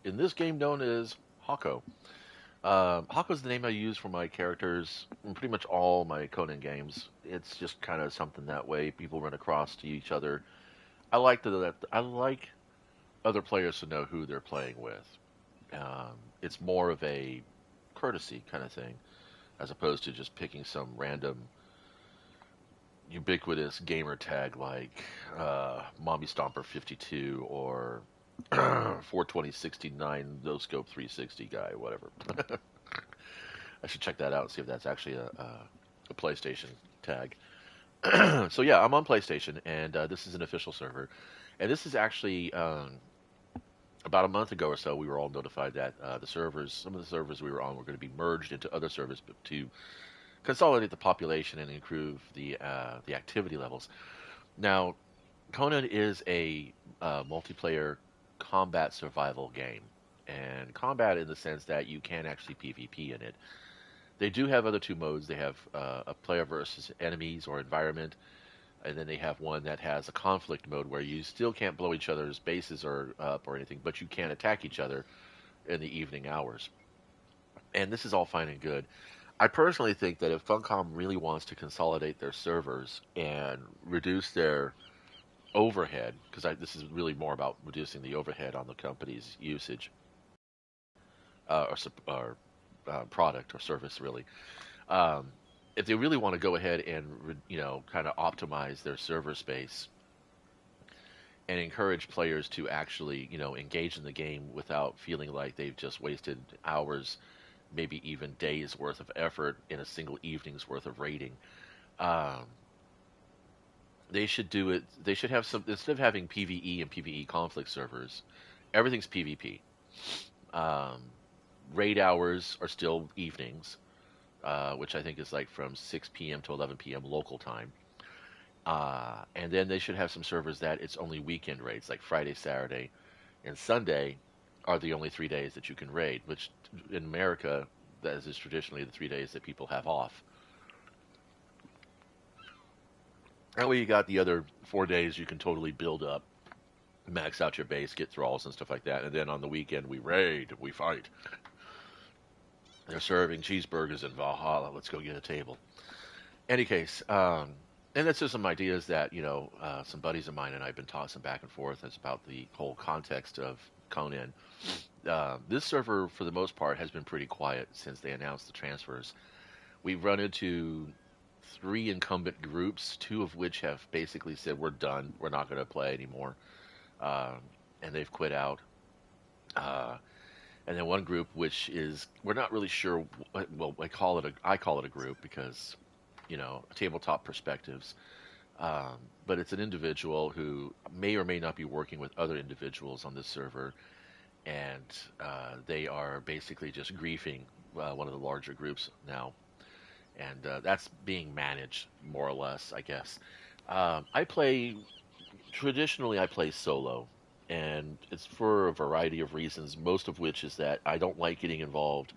in this game known as Hako. Hako's the name I use for my characters in pretty much all my Conan games. It's just kind of something that way people run across to each other. I like other players to know who they're playing with. It's more of a courtesy kind of thing, as opposed to just picking some random ubiquitous gamer tag like Mommy Stomper 52 or 42069 No Scope 360 guy, whatever. I should check that out and see if that's actually a PlayStation tag. So yeah, I'm on PlayStation, and this is an official server, and this is actually about a month ago or so. We were all notified that some of the servers we were on, were going to be merged into other servers to consolidate the population and improve the activity levels. Now, Conan is a multiplayer combat survival game, and combat in the sense that you can actually PvP in it. They do have other two modes. They have a player versus enemies or environment, and then they have one that has a conflict mode where you still can't blow each other's bases or up or anything, but you can attack each other in the evening hours. And this is all fine and good. I personally think that if Funcom really wants to consolidate their servers and reduce their overhead, because this is really more about reducing the overhead on the company's usage or product or service, really. Um, if they really want to go ahead and kind of optimize their server space and encourage players to actually engage in the game without feeling like they've just wasted hours, maybe even days worth of effort in a single evening's worth of raiding. Um, they should do it. They should have some, instead of having PVE and PVE conflict servers, everything's PvP. Um, Raid hours are still evenings, which I think is like from 6 p.m. to 11 p.m. local time. And then they should have some servers that it's only weekend raids, like Friday, Saturday, and Sunday are the only 3 days that you can raid, which in America, that is traditionally the 3 days that people have off. That way you got the other 4 days you can totally build up, max out your base, get thralls and stuff like that, and then on the weekend we raid, we fight. They're serving cheeseburgers in Valhalla. Let's go get a table. Any case, and that's just some ideas that some buddies of mine and I've been tossing back and forth as about the whole context of Conan. This server, for the most part, has been pretty quiet since they announced the transfers. We've run into three incumbent groups, two of which have basically said we're done, we're not going to play anymore, um, and they've quit out. Uh, and then one group, which is we're not really sure. Well, I call it a group because tabletop perspectives. But it's an individual who may or may not be working with other individuals on this server, and they are basically just griefing one of the larger groups now, and that's being managed more or less, I guess. I play Traditionally, I play solo, and it's for a variety of reasons. Most of which is that I don't like getting involved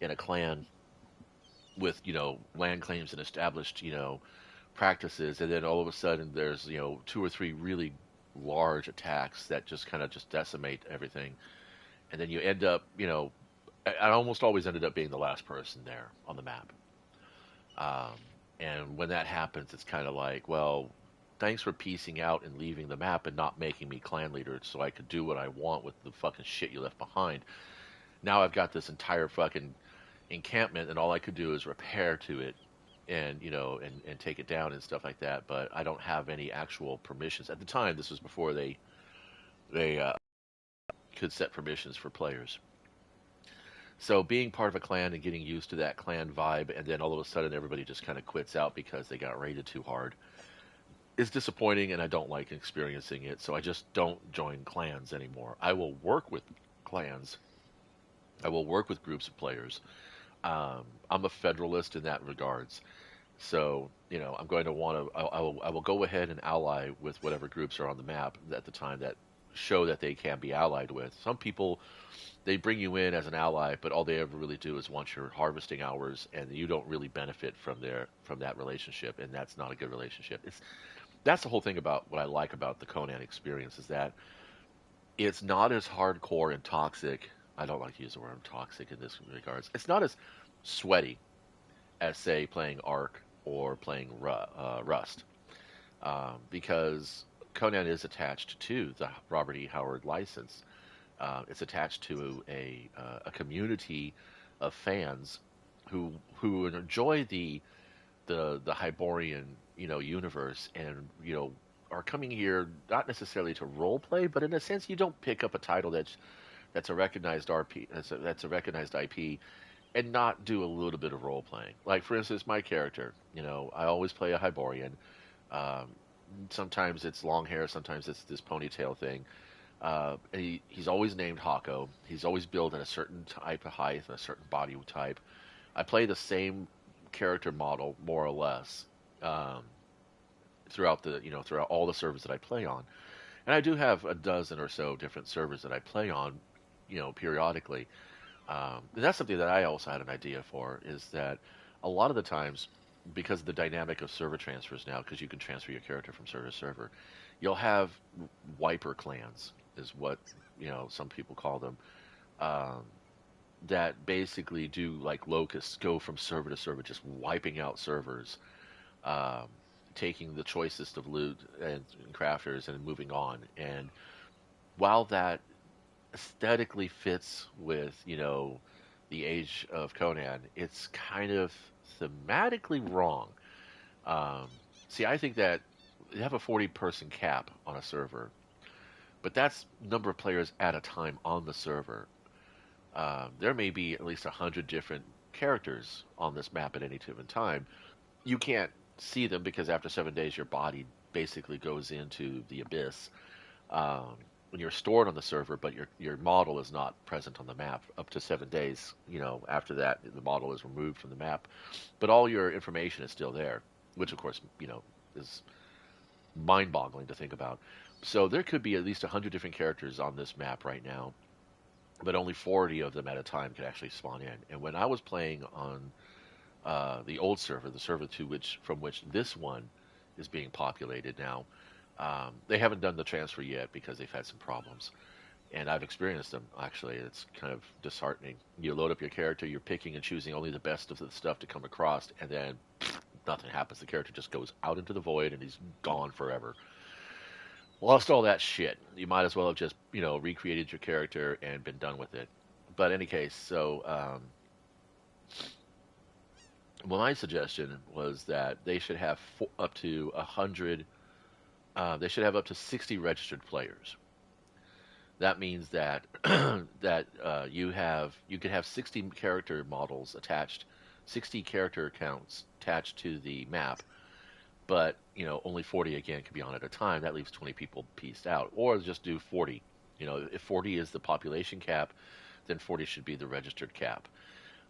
in a clan with land claims and established practices, and then all of a sudden there's two or three really large attacks that just kind of just decimate everything, and then you end up I almost always ended up being the last person there on the map. Um, and when that happens, it's kind of like, well, thanks for piecing out and leaving the map and not making me clan leader so I could do what I want with the fucking shit you left behind. Now I've got this entire fucking encampment, and all I could do is repair to it and and take it down and stuff like that. But I don't have any actual permissions at the time. This was before they could set permissions for players. So being part of a clan and getting used to that clan vibe, and then all of a sudden everybody just kind of quits out because they got raided too hard, is disappointing, and I don't like experiencing it. So I just don't join clans anymore. I will work with clans. I will work with groups of players. I'm a federalist in that regards. So, I'm going to want to, I will go ahead and ally with whatever groups are on the map at the time that show that they can be allied with. Some people, they bring you in as an ally, but all they ever really do is want your harvesting hours, and you don't really benefit from that relationship, and that's not a good relationship. That's the whole thing about what I like about the Conan experience is that It's not as hardcore and toxic. I don't like to use the word toxic in this regards. It's not as sweaty as, say, playing Ark or playing Rust, because Conan is attached to the Robert E. Howard license. It's attached to a community of fans who enjoy the Hyborian, universe, and are coming here not necessarily to role play, but in a sense you don't pick up a title that's a recognized RP, that's a recognized IP, and not do a little bit of role playing. Like, for instance, my character, I always play a Hyborian. Um, Sometimes it's long hair, sometimes it's this ponytail thing. And he's always named Hako. He's always built at a certain type of height and a certain body type. I play the same character model more or less, um, throughout all the servers that I play on. And I do have a dozen or so different servers that I play on, periodically. And that's something that I also had an idea for, is that a lot of the times, because of the dynamic of server transfers now, because you can transfer your character from server to server, you'll have wiper clans, is what some people call them, um, that basically do like locusts, go from server to server, just wiping out servers, um, taking the choicest of loot and crafters and moving on. And while that aesthetically fits with, the age of Conan, it's kind of thematically wrong. Um, See, I think that you have a 40-person cap on a server, but that's number of players at a time on the server. There may be at least 100 different characters on this map at any given time. You can't see them because after 7 days, your body basically goes into the abyss. Um, when you're stored on the server, but your model is not present on the map up to 7 days. After that, the model is removed from the map, but all your information is still there, which of course, is mind-boggling to think about. So there could be at least 100 different characters on this map right now, but only 40 of them at a time could actually spawn in. And when I was playing on the old server, the server from which this one is being populated now, they haven't done the transfer yet because they've had some problems. And I've experienced them, actually. It's kind of disheartening. You load up your character, you're picking and choosing only the best of the stuff to come across, and then nothing happens. The character just goes out into the void and he's gone forever. Lost all that shit. You might as well have just, recreated your character and been done with it. But in any case, so well, my suggestion was that they should have up to 100. They should have up to 60 registered players. That means that you could have 60 character models attached, 60 character accounts attached to the map, but only 40 again can be on at a time. That leaves 20 people pieced out, or just do 40. If 40 is the population cap, then 40 should be the registered cap.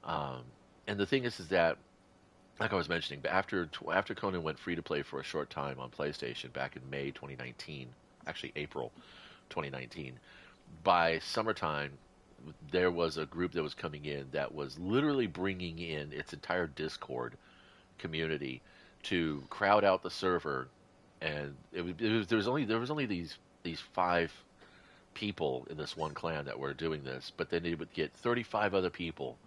Um, and the thing is that, like I was mentioning, but after Conan went free to play for a short time on PlayStation back in May 2019, actually April 2019, by summertime there was a group that was coming in that was literally bringing in its entire Discord community to crowd out the server, and there was only these five people in this one clan that were doing this, but then they would get 35 other people,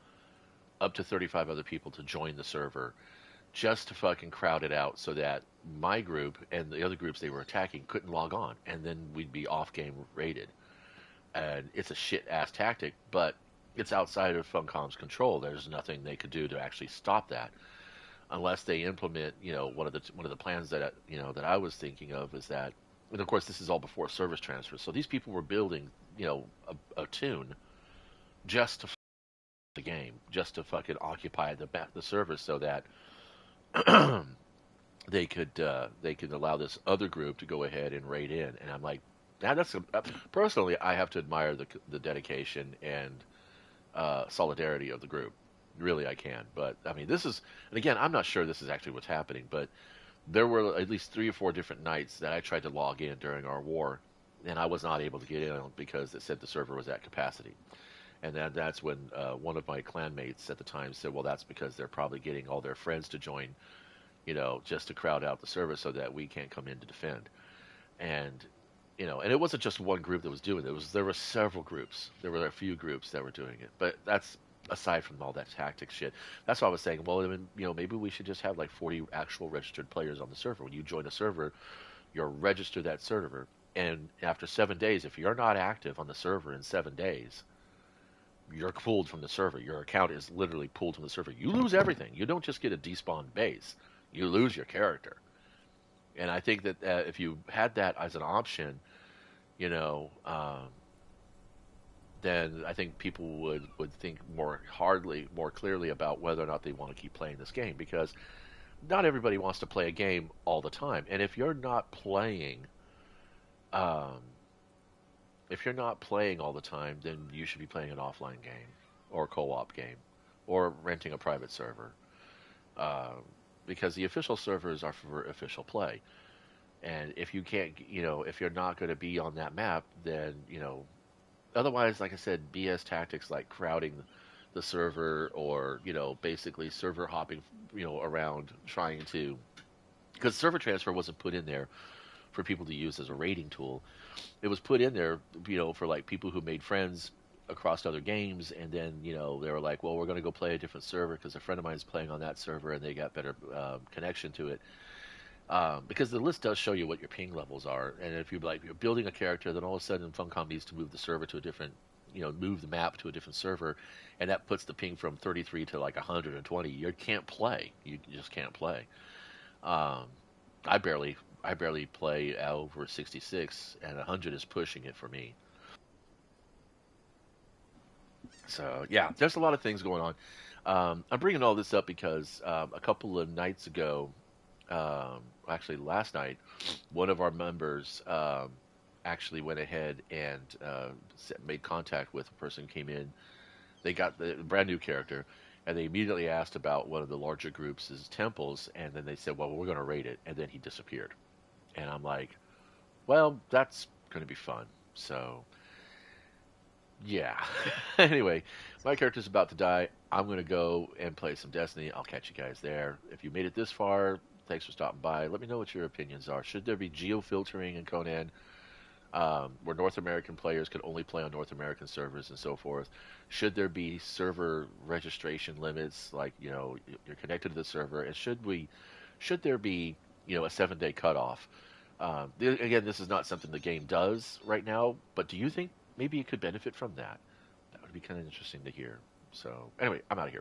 up to 35 other people to join the server just to fucking crowd it out so that my group and the other groups they were attacking couldn't log on, and then we'd be off game rated. And it's a shit ass tactic, but it's outside of Funcom's control. There's nothing they could do to actually stop that, unless they implement, one of the plans that that I was thinking of is that, and of course this is all before service transfer. So these people were building, a tune just to the game, just to fucking occupy the server, so that they could allow this other group to go ahead and raid in. And I'm like, now personally, I have to admire the dedication and solidarity of the group. Really, I can. But I mean, and again, I'm not sure this is actually what's happening, but there were at least 3 or 4 different nights that I tried to log in during our war, and I was not able to get in because it said the server was at capacity. And then that's when one of my clanmates at the time said, well, that's because they're probably getting all their friends to join, just to crowd out the server so that we can't come in to defend. And and it wasn't just one group that was doing it. There were several groups. There were a few groups that were doing it. But that's aside from all that tactic shit. That's why I was saying, well, I mean, maybe we should just have like 40 actual registered players on the server. When you join a server, you're registered that server, and after 7 days, if you're not active on the server in 7 days, you're pulled from the server. Your account is literally pulled from the server. You lose everything. You don't just get a despawned base. You lose your character. And I think that if you had that as an option, you know, then I think people would think more clearly about whether or not they want to keep playing this game, because not everybody wants to play a game all the time. And um, if you're not playing all the time, then you should be playing an offline game or a co-op game or renting a private server, um, because the official servers are for official play. And if you can't, if you're not going to be on that map, then otherwise, like I said, BS tactics like crowding the server, or basically server hopping, around trying to, because server transfer wasn't put in there for people to use as a rating tool. It was put in there, for like people who made friends across other games, and then they were like, well, we're going to go play a different server because a friend of mine is playing on that server and they got better connection to it. Because the list does show you what your ping levels are, and if you're building a character, then all of a sudden Funcom needs to move the server to a different, move the map to a different server, and that puts the ping from 33 to like 120. You can't play. You just can't play. Um, I barely play over 66, and 100 is pushing it for me. So yeah, there's a lot of things going on. I'm bringing all this up because a couple of nights ago, actually last night, one of our members actually went ahead and made contact with a person who came in. They got the brand new character, and they immediately asked about one of the larger groups' temples, and then they said, well, we're going to raid it, and then he disappeared. And I'm like, well, that's going to be fun. So, yeah. Anyway, my character's about to die. I'm going to go and play some Destiny. I'll catch you guys there. If you made it this far, thanks for stopping by. Let me know what your opinions are. Should there be geo-filtering in Conan, where North American players can only play on North American servers and so forth? Should there be server registration limits, like, you're connected to the server? And should there be, a 7-day cutoff? Again, this is not something the game does right now, but do you think maybe it could benefit from that? That would be kind of interesting to hear. So, anyway, I'm out of here.